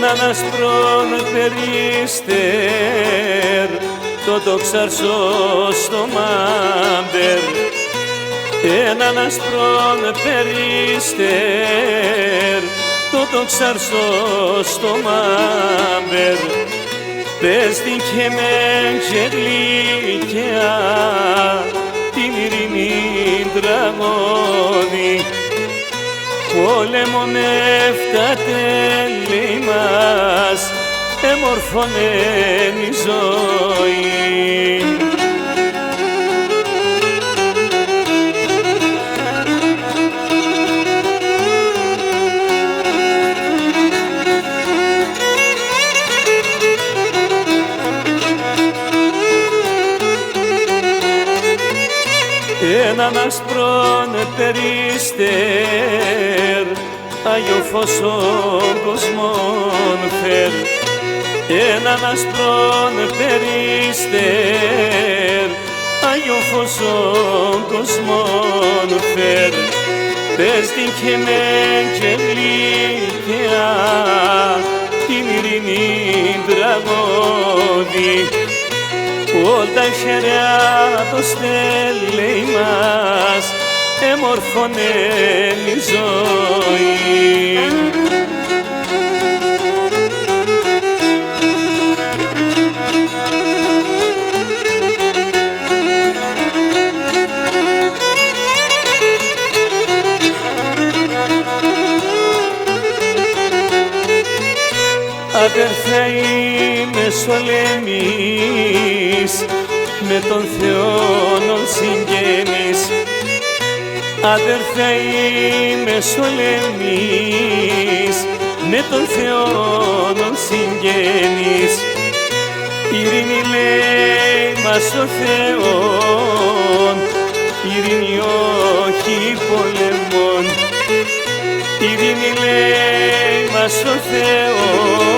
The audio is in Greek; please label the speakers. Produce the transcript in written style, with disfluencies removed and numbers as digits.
Speaker 1: έναν ασπρόν περίστερ, το τοξαρσό στο μάμπερ. Έναν ασπρόν περίστερ, το τοξαρσό στο μάμπερ. Πες την και με γελίκαια, την ειρήνη τραγώδη. Πόλεμον έφτατε μας, έμορφωνεν η ζωή. Έναν ασπρόν περίστερ, Άγιο φως ο κοσμόν φέρ. Έναν ασπρόν περίστερ, Άγιο φως ο κοσμόν φέρ. Πες την και με γελίκαια, την ειρήνη τραγώδη. Όλα η χεριά το στέλνει μας, έμορφωνεν η ζωή. Αδερφέ είμαι σολεμής, με τον Θεόν συγγενής. Αδερφέ είμαι σολεμής, με τον Θεόν συγγενής. Ειρήνη λέει μας ο Θεόν, ειρήνη όχι πολεμών. Ειρήνη λέει μας ο Θεόν,